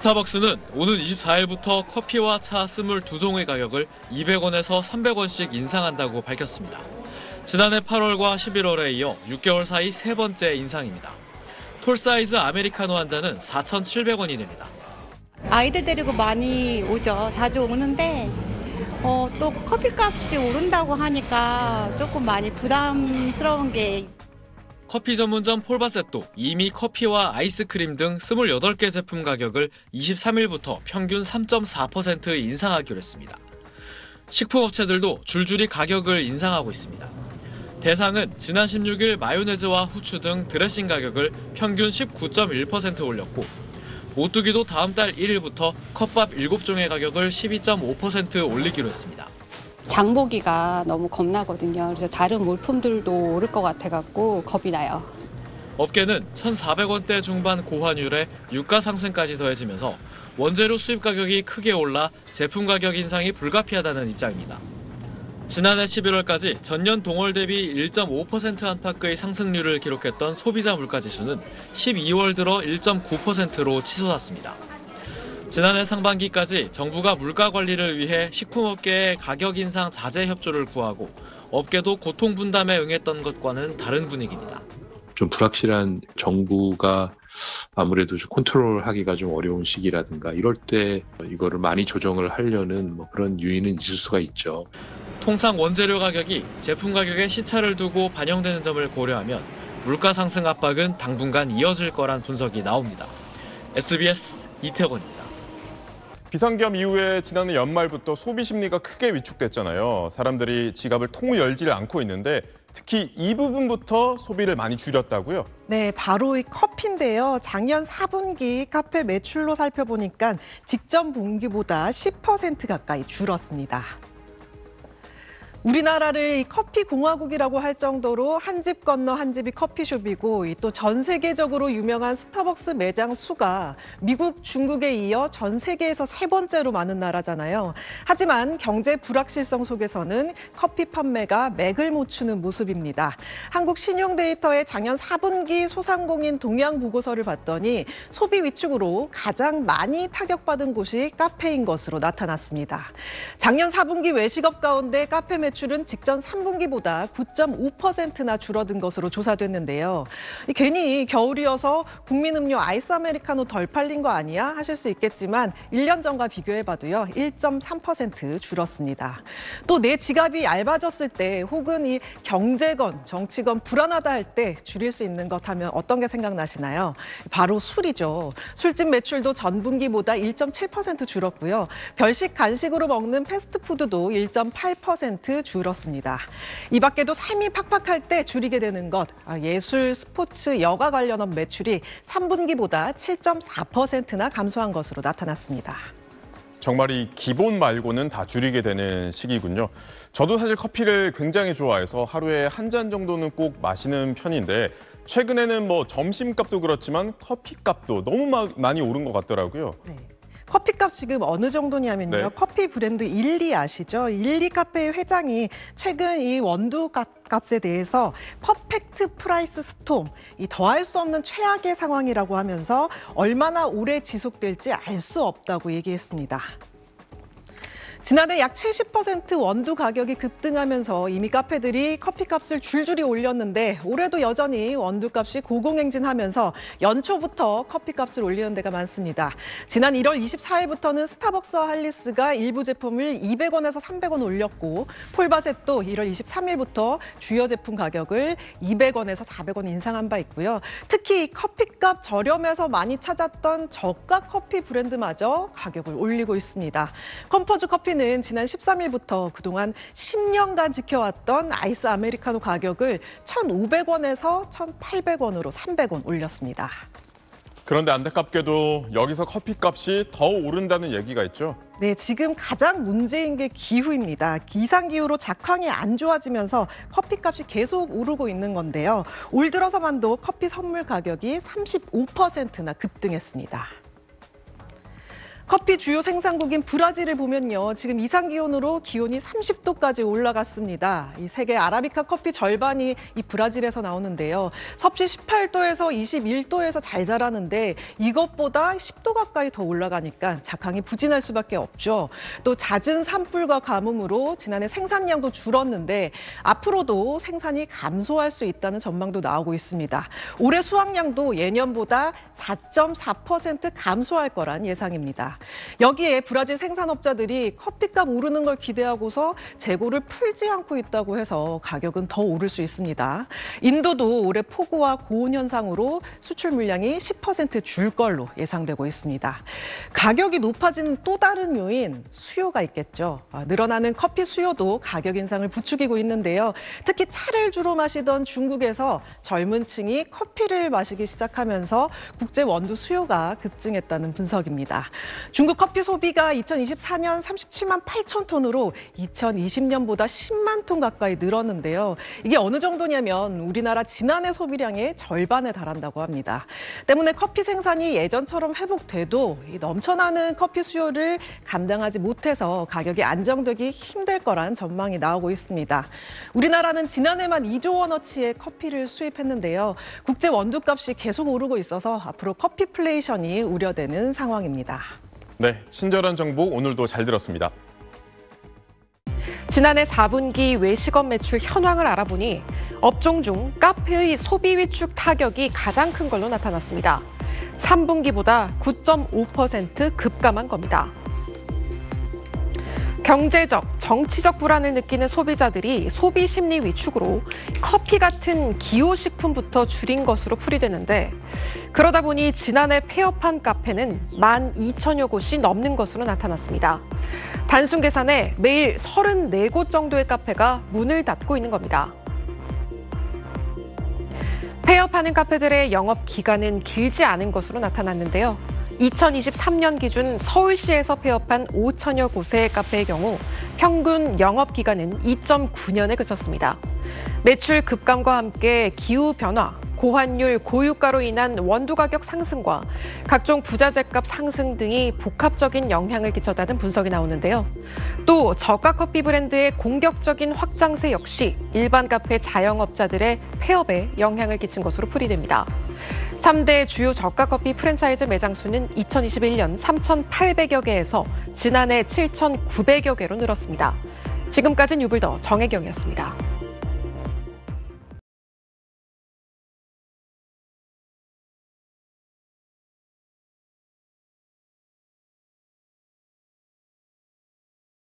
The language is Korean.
스타벅스는 오는 24일부터 커피와 차 22종의 가격을 200원에서 300원씩 인상한다고 밝혔습니다. 지난해 8월과 11월에 이어 6개월 사이 세 번째 인상입니다. 톨사이즈 아메리카노 한 잔은 4,700원이 됩니다. 아이들 데리고 많이 오죠. 자주 오는데 또 커피값이 오른다고 하니까 조금 많이 부담스러운 게 있어요. 커피 전문점 폴바셋도 이미 커피와 아이스크림 등 28개 제품 가격을 23일부터 평균 3.4% 인상하기로 했습니다. 식품업체들도 줄줄이 가격을 인상하고 있습니다. 대상은 지난 16일 마요네즈와 후추 등 드레싱 가격을 평균 19.1% 올렸고, 오뚜기도 다음 달 1일부터 컵밥 7종의 가격을 12.5% 올리기로 했습니다. 장보기가 너무 겁나거든요. 그래서 다른 물품들도 오를 것 같아갖고 겁이 나요. 업계는 1,400원대 중반 고환율에 유가 상승까지 더해지면서 원재료 수입 가격이 크게 올라 제품 가격 인상이 불가피하다는 입장입니다. 지난해 11월까지 전년 동월 대비 1.5% 안팎의 상승률을 기록했던 소비자 물가지수는 12월 들어 1.9%로 치솟았습니다. 지난해 상반기까지 정부가 물가 관리를 위해 식품업계에 가격 인상 자제 협조를 구하고 업계도 고통 분담에 응했던 것과는 다른 분위기입니다. 좀 불확실한 정부가 아무래도 좀 컨트롤하기가 좀 어려운 시기라든가 이럴 때 이거를 많이 조정을 하려는 그런 유인은 있을 수가 있죠. 통상 원재료 가격이 제품 가격에 시차를 두고 반영되는 점을 고려하면 물가 상승 압박은 당분간 이어질 거란 분석이 나옵니다. SBS 이태곤입니다. 비상겸 이후에 지난해 연말부터 소비 심리가 크게 위축됐잖아요. 사람들이 지갑을 통을 열지를 않고 있는데 특히 이 부분부터 소비를 많이 줄였다고요? 네, 바로 이 커피인데요. 작년 4분기 카페 매출로 살펴보니까 직전 분기보다 10% 가까이 줄었습니다. 우리나라를 커피 공화국이라고 할 정도로 한 집 건너 한 집이 커피숍이고 또 전 세계적으로 유명한 스타벅스 매장 수가 미국, 중국에 이어 전 세계에서 세 번째로 많은 나라잖아요. 하지만 경제 불확실성 속에서는 커피 판매가 맥을 못 추는 모습입니다. 한국신용데이터의 작년 4분기 소상공인 동향 보고서를 봤더니 소비 위축으로 가장 많이 타격받은 곳이 카페인 것으로 나타났습니다. 작년 4분기 외식업 가운데 카페 매출은 직전 3분기보다 9.5%나 줄어든 것으로 조사됐는데요. 괜히 겨울이어서 국민음료 아이스 아메리카노 덜 팔린 거 아니야? 하실 수 있겠지만 1년 전과 비교해봐도요. 1.3% 줄었습니다. 또 내 지갑이 얇아졌을 때 혹은 이 경제건 정치건 불안하다 할 때 줄일 수 있는 것 하면 어떤 게 생각나시나요? 바로 술이죠. 술집 매출도 전분기보다 1.7% 줄었고요. 별식 간식으로 먹는 패스트푸드도 1.8% 줄었습니다. 이 밖에도 삶이 팍팍할 때 줄이게 되는 것, 예술, 스포츠, 여가 관련업 매출이 3분기보다 7.4%나 감소한 것으로 나타났습니다. 정말 이 기본 말고는 다 줄이게 되는 시기군요. 저도 사실 커피를 굉장히 좋아해서 하루에 한 잔 정도는 꼭 마시는 편인데 최근에는 점심값도 그렇지만 커피값도 너무 많이 오른 것 같더라고요. 네. 커피값 지금 어느 정도냐면요. 네. 커피 브랜드 일리 아시죠? 일리 카페의 회장이 최근 이 원두 값에 대해서 퍼펙트 프라이스 스톰, 이 더할 수 없는 최악의 상황이라고 하면서 얼마나 오래 지속될지 알 수 없다고 얘기했습니다. 지난해 약 70% 원두 가격이 급등하면서 이미 카페들이 커피값을 줄줄이 올렸는데 올해도 여전히 원두값이 고공행진하면서 연초부터 커피값을 올리는 데가 많습니다. 지난 1월 24일부터는 스타벅스와 할리스가 일부 제품을 200원에서 300원 올렸고 폴바셋도 1월 23일부터 주요 제품 가격을 200원에서 400원 인상한 바 있고요. 특히 커피값 저렴해서 많이 찾았던 저가 커피 브랜드마저 가격을 올리고 있습니다. 컴포즈 커피는 지난 13일부터 그동안 10년간 지켜왔던 아이스 아메리카노 가격을 1,500원에서 1,800원으로 300원 올렸습니다. 그런데 안타깝게도 여기서 커피값이 더 오른다는 얘기가 있죠? 네, 지금 가장 문제인 게 기후입니다. 기상기후로 작황이 안 좋아지면서 커피값이 계속 오르고 있는 건데요. 올 들어서만도 커피 선물 가격이 35%나 급등했습니다. 커피 주요 생산국인 브라질을 보면요. 지금 이상 기온으로 기온이 30도까지 올라갔습니다. 이 세계 아라비카 커피 절반이 이 브라질에서 나오는데요. 섭씨 18도에서 21도에서 잘 자라는데 이것보다 10도 가까이 더 올라가니까 작황이 부진할 수밖에 없죠. 또 잦은 산불과 가뭄으로 지난해 생산량도 줄었는데 앞으로도 생산이 감소할 수 있다는 전망도 나오고 있습니다. 올해 수확량도 예년보다 4.4% 감소할 거란 예상입니다. 여기에 브라질 생산업자들이 커피값 오르는 걸 기대하고서 재고를 풀지 않고 있다고 해서 가격은 더 오를 수 있습니다. 인도도 올해 폭우와 고온 현상으로 수출 물량이 10% 줄 걸로 예상되고 있습니다. 가격이 높아지는 또 다른 요인, 수요가 있겠죠. 늘어나는 커피 수요도 가격 인상을 부추기고 있는데요. 특히 차를 주로 마시던 중국에서 젊은 층이 커피를 마시기 시작하면서 국제 원두 수요가 급증했다는 분석입니다. 중국 커피 소비가 2024년 37만 8천 톤으로 2020년보다 10만 톤 가까이 늘었는데요. 이게 어느 정도냐면 우리나라 지난해 소비량의 절반에 달한다고 합니다. 때문에 커피 생산이 예전처럼 회복돼도 이 넘쳐나는 커피 수요를 감당하지 못해서 가격이 안정되기 힘들 거란 전망이 나오고 있습니다. 우리나라는 지난해만 2조 원어치의 커피를 수입했는데요. 국제 원두값이 계속 오르고 있어서 앞으로 커피플레이션이 우려되는 상황입니다. 네, 친절한 정보 오늘도 잘 들었습니다. 지난해 4분기 외식업 매출 현황을 알아보니 업종 중 카페의 소비 위축 타격이 가장 큰 걸로 나타났습니다. 3분기보다 9.5% 급감한 겁니다. 경제적, 정치적 불안을 느끼는 소비자들이 소비 심리 위축으로 커피 같은 기호식품부터 줄인 것으로 풀이되는데 그러다 보니 지난해 폐업한 카페는 12,000여 곳이 넘는 것으로 나타났습니다. 단순 계산에 매일 34곳 정도의 카페가 문을 닫고 있는 겁니다. 폐업하는 카페들의 영업 기간은 길지 않은 것으로 나타났는데요. 2023년 기준 서울시에서 폐업한 5천여 곳의 카페의 경우 평균 영업 기간은 2.9년에 그쳤습니다. 매출 급감과 함께 기후 변화, 고환율, 고유가로 인한 원두 가격 상승과 각종 부자재값 상승 등이 복합적인 영향을 끼쳤다는 분석이 나오는데요. 또 저가 커피 브랜드의 공격적인 확장세 역시 일반 카페 자영업자들의 폐업에 영향을 끼친 것으로 풀이됩니다. 3대 주요 저가 커피 프랜차이즈 매장 수는 2021년 3,800여 개에서 지난해 7,900여 개로 늘었습니다. 지금까지는 유불더 정혜경이었습니다.